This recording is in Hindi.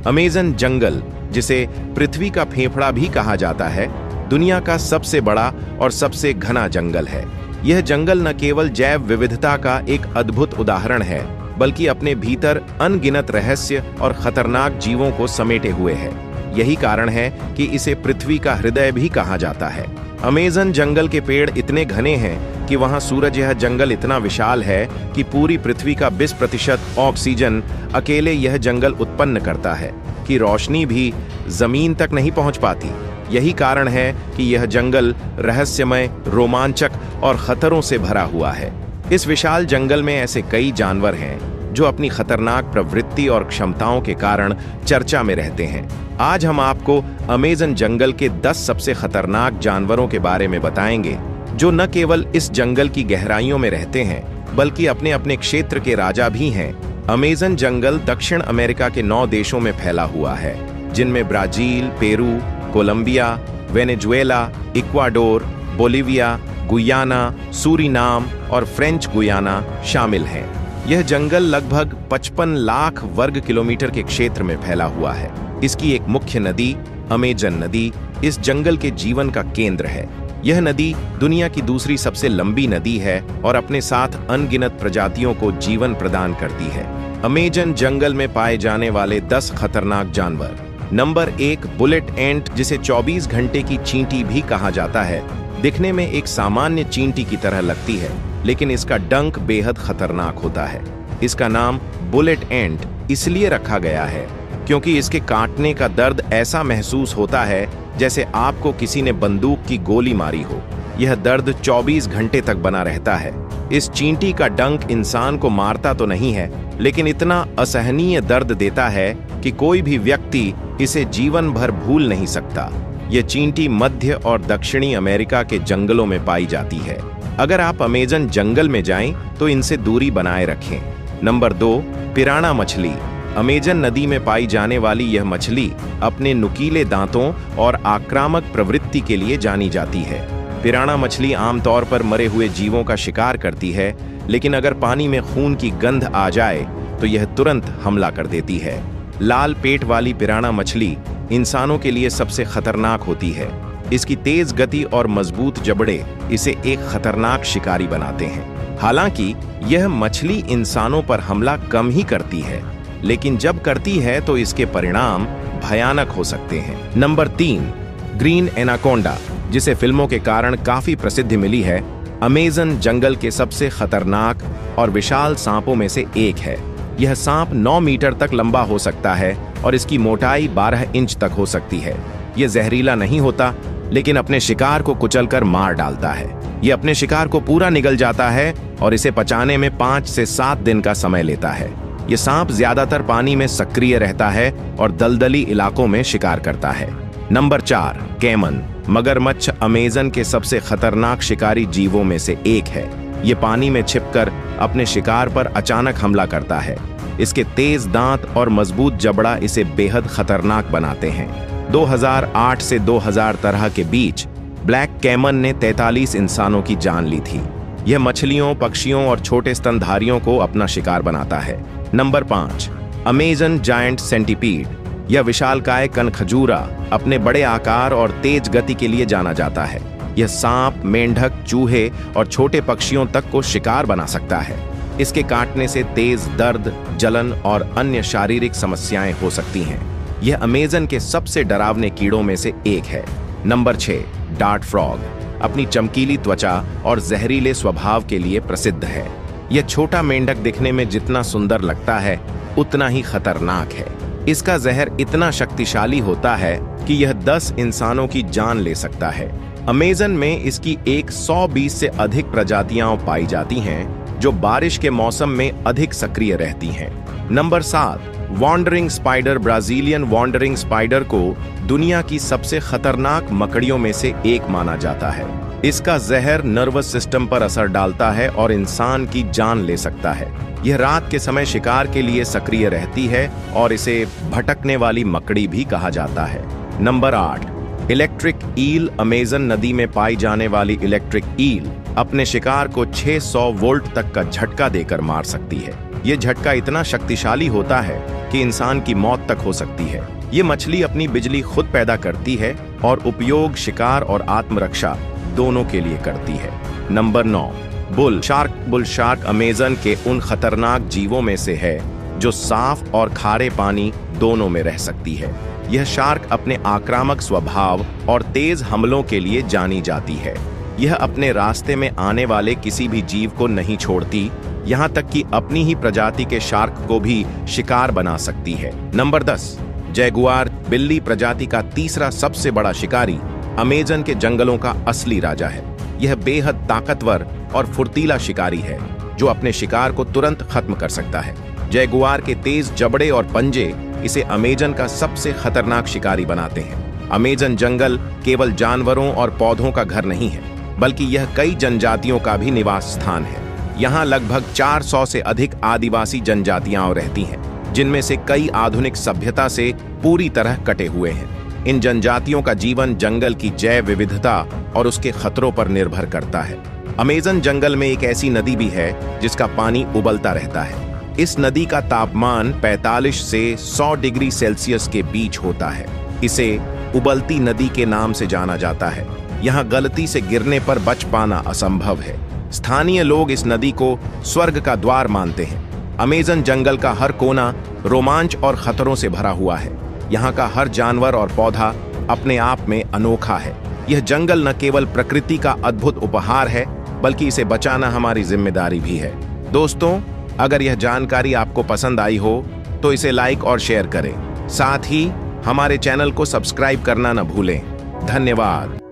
अमेज़न जंगल, जिसे पृथ्वी का फेफड़ा भी कहा जाता है, दुनिया का सबसे बड़ा और सबसे घना जंगल है। यह जंगल न केवल जैव विविधता का एक अद्भुत उदाहरण है, बल्कि अपने भीतर अनगिनत रहस्य और खतरनाक जीवों को समेटे हुए है। यही कारण है कि इसे पृथ्वी का हृदय भी कहा जाता है। अमेज़न जंगल के पेड़ इतने घने हैं कि वहां सूरज यह जंगल इतना विशाल है कि पूरी पृथ्वी का 20% ऑक्सीजन अकेले यह जंगल उत्पन्न करता है कि रोशनी भी जमीन तक नहीं पहुंच पाती। यही कारण है कि यह जंगल रहस्यमय, रोमांचक और खतरों से भरा हुआ है। इस विशाल जंगल में ऐसे कई जानवर हैं जो अपनी खतरनाक प्रवृत्ति और क्षमताओं के कारण चर्चा में रहते हैं। आज हम आपको अमेज़न जंगल के 10 सबसे खतरनाक जानवरों के बारे में बताएंगे, जो न केवल इस जंगल की गहराइयों में रहते हैं, बल्कि अपने अपने क्षेत्र के राजा भी हैं। अमेज़न जंगल दक्षिण अमेरिका के 9 देशों में फैला हुआ है, जिनमें Brazil, Peru, Colombia, Venezuela, Ecuador, Bolivia, Guyana, Suriname और फ्रेंच गुयाना शामिल हैं। यह जंगल लगभग 55 लाख वर्ग किलोमीटर के क्षेत्र में फैला हुआ है। इसकी एक मुख्य नदी, अमेज़न नदी, इस जंगल के जीवन का केंद्र है। यह नदी दुनिया की दूसरी सबसे लंबी नदी है और अपने साथ अनगिनत प्रजातियों को जीवन प्रदान करती है। अमेज़न जंगल में पाए जाने वाले 10 खतरनाक जानवर। नंबर 1, बुलेट एंट, जिसे 24 घंटे की चींटी भी कहा जाता है। दिखने में एक सामान्य चींटी की तरह लगती है, लेकिन इसका डंक बेहद खतरनाक होता है। इसका नाम बुलेट एंट इसलिए रखा गया है क्योंकि इसके काटने का दर्द ऐसा महसूस होता है जैसे आपको किसी ने बंदूक की गोली मारी हो। यह दर्द 24 घंटे तक बना रहता है। इस चींटी का डंक इंसान को मारता तो नहीं है, लेकिन इतना असहनीय दर्द देता है कि कोई भी व्यक्ति इसे जीवन भर भूल नहीं सकता। यह चींटी मध्य और दक्षिणी अमेरिका के जंगलों में पाई जाती है। अगर आप अमेज़न जंगल में जाएं तो इनसे दूरी बनाए रखें। नंबर 2, पिराना मछली। अमेज़न नदी में पाई जाने वाली यह मछली अपने नुकीले दांतों और आक्रामक प्रवृत्ति के लिए जानी जाती है। पिराना मछली आमतौर पर मरे हुए जीवों का शिकार करती है, लेकिन अगर पानी में खून की गंध आ जाए तो यह तुरंत हमला कर देती है। लाल पेट वाली पिराना मछली इंसानों के लिए सबसे खतरनाक होती है। इसकी तेज गति और मजबूत जबड़े इसे एक खतरनाक शिकारी बनाते हैं। हालांकि यह मछली इंसानों पर हमला कम ही करती है, लेकिन जब करती है तो इसके परिणाम भयानक हो सकते हैं। नंबर 3, ग्रीन एनाकोंडा, जिसे फिल्मों के कारण काफी प्रसिद्धि मिली है, अमेज़न जंगल के सबसे खतरनाक और विशाल सांपों में से एक है। यह सांप 9 मीटर तक लंबा हो सकता है और इसकी मोटाई 12 इंच तक हो सकती है। यह जहरीला नहीं होता, लेकिन अपने शिकार को कुचलकर मार डालता है। यह अपने शिकार को पूरा निगल जाता है और इसे पचाने में 5 से 7 दिन का समय लेता है। यह सांप ज्यादातर पानी में सक्रिय रहता है और दलदली इलाकों में शिकार करता है। Number 4, caiman. मगरमच्छ अमेज़न के सबसे खतरनाक शिकारी जीवों में से एक है। ये पानी में छिपकर अपने शिकार पर अचानक हमला करता है। इसके तेज दांत और मजबूत जबड़ा इसे बेहद खतरनाक बनाते हैं। 2008 से 2013 के बीच ब्लैक कैमन ने 43 इंसानों की जान ली थी। यह मछलियों, पक्षियों और छोटे स्तनधारियों को अपना शिकार बनाता है। Number 5, Amazon giant centipede. यह विशालकाय कनखजूरा अपने बड़े आकार और तेज गति के लिए जाना जाता है। यह सांप, मेंढक, चूहे और छोटे पक्षियों तक को शिकार बना सकता है। इसके काटने से तेज दर्द, जलन और अन्य शारीरिक समस्याएं हो सकती हैं। यह अमेज़न के सबसे डरावने कीड़ों में से एक है। Number 6, dart frog. अपनी चमकीली त्वचा और जहरीले स्वभाव के लिए प्रसिद्ध है। यह छोटा मेंढक दिखने में जितना सुंदर लगता है, उतना ही खतरनाक है। इसका जहर इतना शक्तिशाली होता है कि यह 10 इंसानों की जान ले सकता है। अमेज़न में इसकी 120 से अधिक प्रजातियां पाई जाती हैं, जो बारिश के मौसम में अधिक सक्रिय रहती हैं। Number 7, wandering spider. Brazilian wandering spider को दुनिया की सबसे खतरनाक मकड़ियों में से एक माना जाता है। इसका जहर नर्वस सिस्टम पर असर डालता है और इंसान की जान ले सकता है। यह रात के समय शिकार के लिए सक्रिय रहती है और इसे भटकने वाली मकड़ी भी कहा जाता है। Number 8, electric eel. अमेज़न नदी में पाई जाने वाली इलेक्ट्रिक ईल अपने शिकार को 600 वोल्ट तक का झटका देकर मार सकती है। ये झटका इतना शक्तिशाली होता है कि इंसान की मौत तक हो सकती है। ये मछली अपनी बिजली खुद पैदा करती है और उपयोग शिकार और आत्मरक्षा दोनों के लिए करती है। नंबर 9, बुल शार्क अमेज़न के उन खतरनाक जीवों में से है जो साफ और खारे पानी दोनों में रह सकती है। यह शार्क अपने आक्रामक स्वभाव और तेज हमलों के लिए जानी जाती है। यह अपने रास्ते में आने वाले किसी भी जीव को नहीं छोड़ती, यहाँ तक कि अपनी ही प्रजाति के शार्क को भी शिकार बना सकती है। नंबर 10, जैगुआर बिल्ली प्रजाति का तीसरा सबसे बड़ा शिकारी अमेज़न के जंगलों का असली राजा है। यह बेहद ताकतवर और फुर्तीला शिकारी है जो अपने शिकार को तुरंत खत्म कर सकता है। जैगुआर के तेज जबड़े और पंजे इसे अमेज़न का सबसे खतरनाक शिकारी बनाते हैं। अमेज़न जंगल केवल जानवरों और पौधों का घर नहीं है, बल्कि यह कई जनजातियों का भी निवास स्थान है। यहाँ लगभग 400 से अधिक आदिवासी जनजातियां रहती हैं, जिनमें से कई आधुनिक सभ्यता से पूरी तरह कटे हुए हैं। इन जनजातियों का जीवन जंगल की जैव विविधता और उसके खतरों पर निर्भर करता है। अमेज़न जंगल में एक ऐसी नदी भी है जिसका पानी उबलता रहता है। इस नदी का तापमान 45 से 100 डिग्री सेल्सियस के बीच होता है। इसे उबलती नदी के नाम से जाना जाता है। यहाँ गलती से गिरने पर बच पाना असंभव है। स्थानीय लोग इस नदी को स्वर्ग का द्वार मानते हैं। अमेज़न जंगल का हर कोना रोमांच और खतरों से भरा हुआ है। यहाँ का हर जानवर और पौधा अपने आप में अनोखा है। यह जंगल न केवल प्रकृति का अद्भुत उपहार है, बल्कि इसे बचाना हमारी जिम्मेदारी भी है। दोस्तों, अगर यह जानकारी आपको पसंद आई हो तो इसे लाइक और शेयर करें। साथ ही हमारे चैनल को सब्सक्राइब करना न भूलें। धन्यवाद।